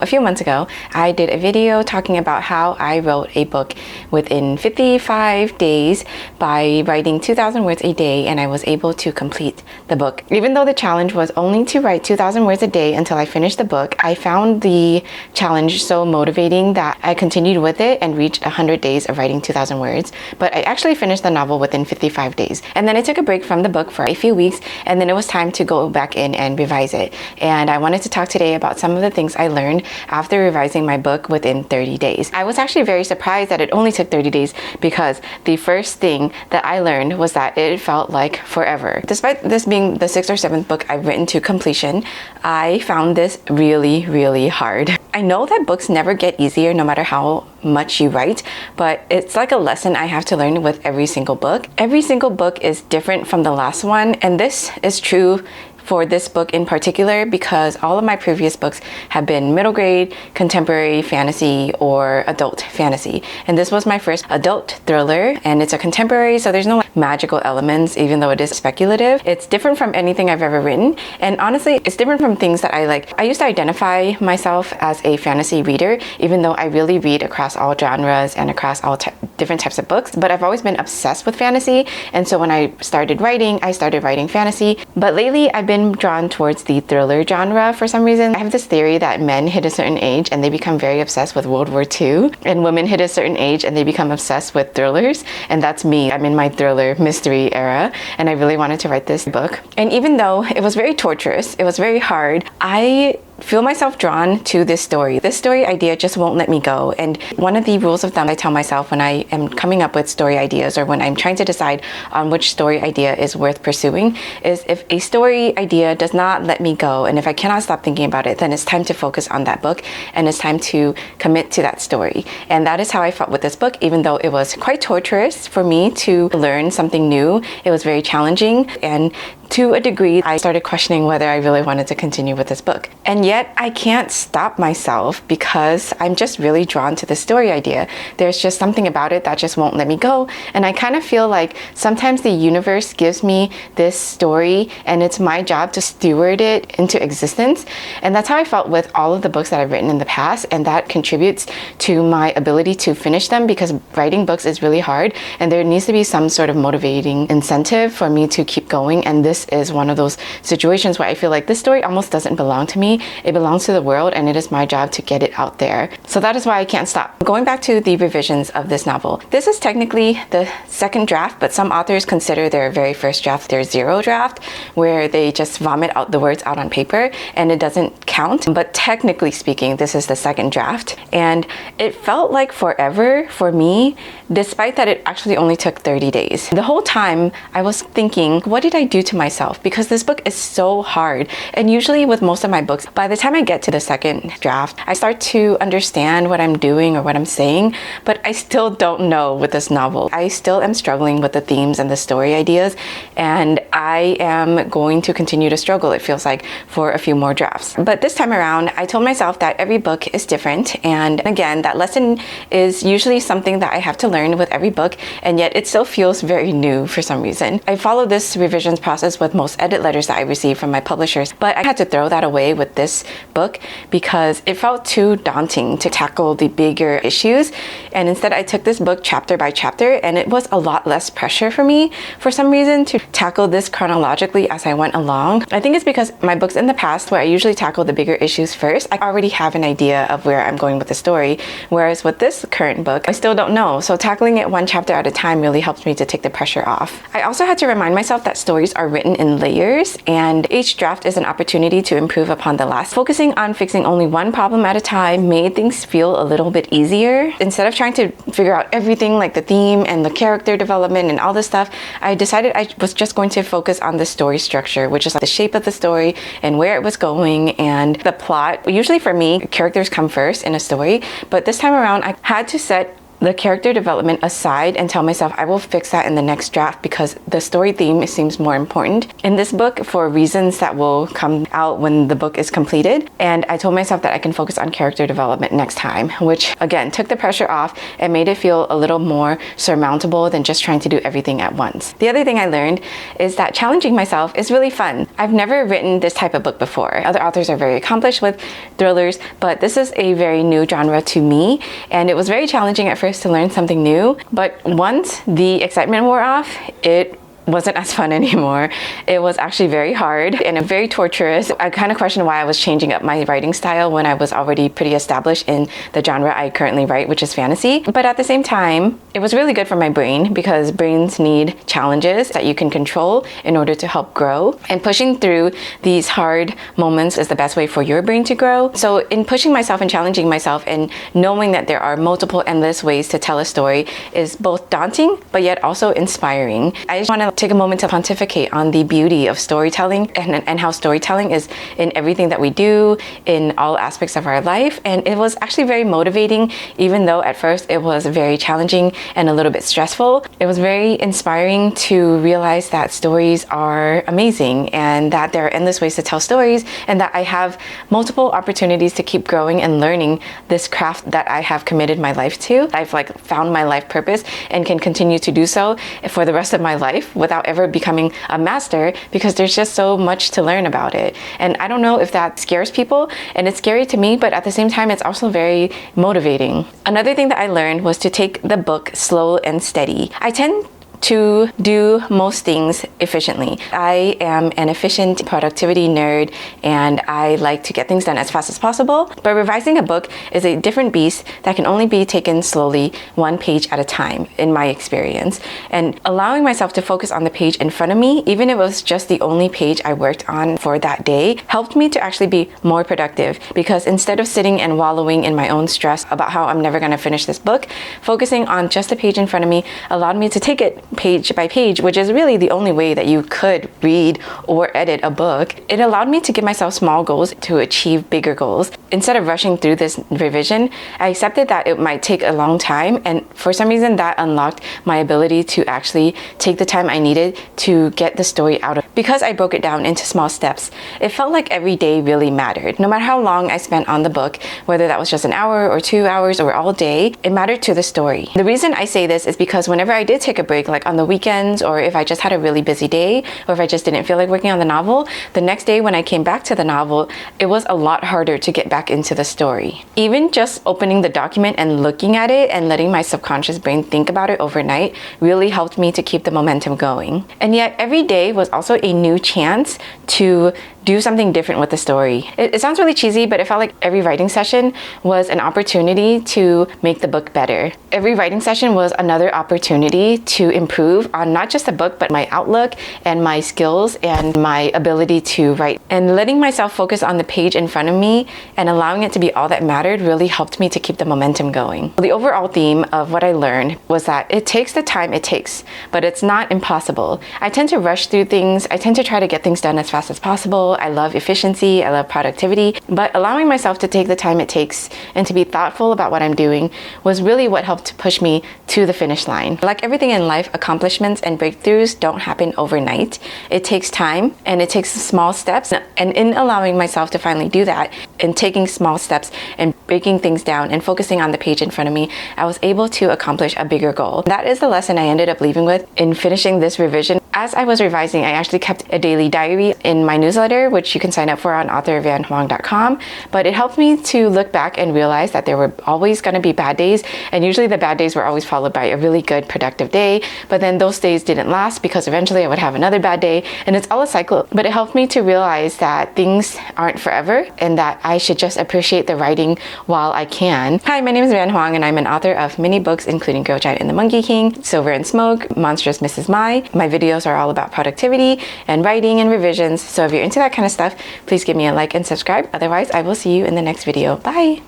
A few months ago, I did a video talking about how I wrote a book within 55 days by writing 2,000 words a day, and I was able to complete the book. Even though the challenge was only to write 2,000 words a day until I finished the book, I found the challenge so motivating that I continued with it and reached 100 days of writing 2,000 words. But I actually finished the novel within 55 days. And then I took a break from the book for a few weeks, and then it was time to go back in and revise it. And I wanted to talk today about some of the things I learned after revising my book within 30 days. I was actually very surprised that it only took 30 days because the first thing that I learned was that it felt like forever. Despite this being the 6th or 7th book I've written to completion, I found this really hard. I know that books never get easier no matter how much you write, but it's like a lesson I have to learn with every single book. Every single book is different from the last one, and this is true for this book in particular because all of my previous books have been middle grade, contemporary fantasy, or adult fantasy. And this was my first adult thriller, and it's a contemporary, so there's no magical elements, even though it is speculative. It's different from anything I've ever written, and honestly, it's different from things that I like. I used to identify myself as a fantasy reader, even though I really read across all genres and across all different types of books, but I've always been obsessed with fantasy, and so when I started writing fantasy. But lately, I've been drawn towards the thriller genre for some reason. I have this theory that men hit a certain age and they become very obsessed with World War II, and women hit a certain age and they become obsessed with thrillers, and that's me. I'm in my thriller mystery era, and I really wanted to write this book. And even though it was very torturous, it was very hard, I feel myself drawn to this story. This story idea just won't let me go. And one of the rules of thumb I tell myself when I am coming up with story ideas, or when I'm trying to decide on which story idea is worth pursuing, is if a story idea does not let me go, and if I cannot stop thinking about it, then it's time to focus on that book and it's time to commit to that story. And that is how I felt with this book. Even though it was quite torturous for me to learn something new, it was very challenging, and to a degree, I started questioning whether I really wanted to continue with this book. And yet, I can't stop myself because I'm just really drawn to the story idea. There's just something about it that just won't let me go. And I kind of feel like sometimes the universe gives me this story and it's my job to steward it into existence. And that's how I felt with all of the books that I've written in the past. And that contributes to my ability to finish them, because writing books is really hard and there needs to be some sort of motivating incentive for me to keep going. And this is one of those situations where I feel like this story almost doesn't belong to me. It belongs to the world, and it is my job to get it out there. So that is why I can't stop. Going back to the revisions of this novel, this is technically the second draft, but some authors consider their very first draft their zero draft, where they just vomit out the words out on paper and it doesn't count. But technically speaking, this is the second draft, and it felt like forever for me, despite that it actually only took 30 days. The whole time I was thinking, what did I do to myself? Because this book is so hard, and usually with most of my books, by the time I get to the second draft, I start to understand what I'm doing or what I'm saying, but I still don't know with this novel. I still am struggling with the themes and the story ideas, and I am going to continue to struggle, it feels like, for a few more drafts. But this time around, I told myself that every book is different, and again, that lesson is usually something that I have to learn with every book, and yet it still feels very new for some reason. I follow this revisions process with most edit letters that I receive from my publishers, but I had to throw that away with this book because it felt too daunting to tackle the bigger issues. And instead I took this book chapter by chapter, and it was a lot less pressure for me for some reason to tackle this chronologically as I went along. I think it's because my books in the past, where I usually tackle the bigger issues first, I already have an idea of where I'm going with the story, whereas with this current book I still don't know. So tackling it one chapter at a time really helps me to take the pressure off. I also had to remind myself that stories are written in layers, and each draft is an opportunity to improve upon the last. Focusing on fixing only one problem at a time made things feel a little bit easier. Instead of trying to figure out everything like the theme and the character development and all this stuff, I decided I was just going to focus on the story structure, which is like the shape of the story and where it was going and the plot. Usually for me, characters come first in a story, but this time around I had to set the character development aside and tell myself I will fix that in the next draft because the story theme seems more important in this book for reasons that will come out when the book is completed. And I told myself that I can focus on character development next time, which again took the pressure off and made it feel a little more surmountable than just trying to do everything at once. The other thing I learned is that challenging myself is really fun. I've never written this type of book before. Other authors are very accomplished with thrillers, but this is a very new genre to me, and it was very challenging at first to learn something new, but once the excitement wore off, it wasn't as fun anymore. It was actually very hard and very torturous. I kind of questioned why I was changing up my writing style when I was already pretty established in the genre I currently write, which is fantasy. But at the same time, it was really good for my brain because brains need challenges that you can control in order to help grow. And pushing through these hard moments is the best way for your brain to grow. So in pushing myself and challenging myself and knowing that there are multiple endless ways to tell a story is both daunting, but yet also inspiring. I just want to take a moment to pontificate on the beauty of storytelling and how storytelling is in everything that we do, in all aspects of our life. And it was actually very motivating, even though at first it was very challenging and a little bit stressful. It was very inspiring to realize that stories are amazing and that there are endless ways to tell stories and that I have multiple opportunities to keep growing and learning this craft that I have committed my life to. I've found my life purpose and can continue to do so for the rest of my life without ever becoming a master because there's just so much to learn about it. And I don't know if that scares people, and it's scary to me, but at the same time, it's also very motivating. Another thing that I learned was to take the book slow and steady. I tend to do most things efficiently. I am an efficient productivity nerd and I like to get things done as fast as possible, but revising a book is a different beast that can only be taken slowly, one page at a time, in my experience. And allowing myself to focus on the page in front of me, even if it was just the only page I worked on for that day, helped me to actually be more productive because instead of sitting and wallowing in my own stress about how I'm never going to finish this book, focusing on just the page in front of me allowed me to take it page by page, which is really the only way that you could read or edit a book. It allowed me to give myself small goals to achieve bigger goals. Instead of rushing through this revision, I accepted that it might take a long time, and for some reason that unlocked my ability to actually take the time I needed to get the story out of. Because I broke it down into small steps, it felt like every day really mattered. No matter how long I spent on the book, whether that was just an hour or 2 hours or all day, it mattered to the story. The reason I say this is because whenever I did take a break, like on the weekends, or if I just had a really busy day, or if I just didn't feel like working on the novel, the next day when I came back to the novel, it was a lot harder to get back into the story. Even just opening the document and looking at it and letting my subconscious brain think about it overnight really helped me to keep the momentum going. And yet every day was also a new chance to do something different with the story. It sounds really cheesy, but it felt like every writing session was an opportunity to make the book better. Every writing session was another opportunity to improve on not just the book, but my outlook and my skills and my ability to write. And letting myself focus on the page in front of me and allowing it to be all that mattered really helped me to keep the momentum going. The overall theme of what I learned was that it takes the time it takes, but it's not impossible. I tend to rush through things. I tend to try to get things done as fast as possible. I love efficiency, I love productivity, but allowing myself to take the time it takes and to be thoughtful about what I'm doing was really what helped push me to the finish line. Like everything in life, accomplishments and breakthroughs don't happen overnight. It takes time and it takes small steps. And in allowing myself to finally do that and taking small steps and breaking things down and focusing on the page in front of me, I was able to accomplish a bigger goal. That is the lesson I ended up leaving with in finishing this revision. As I was revising, I actually kept a daily diary in my newsletter, which you can sign up for on authorvanhoang.com. But it helped me to look back and realize that there were always going to be bad days. And usually the bad days were always followed by a really good, productive day. But then those days didn't last because eventually I would have another bad day. And it's all a cycle. But it helped me to realize that things aren't forever and that I should just appreciate the writing while I can. Hi, my name is Van Hoang and I'm an author of many books, including Girl Giant and the Monkey King, Silver and Smoke, Monstrous Mrs. My. My videos are all about productivity and writing and revisions. So if you're into that kind of stuff, please give me a like and subscribe. Otherwise, I will see you in the next video. Bye!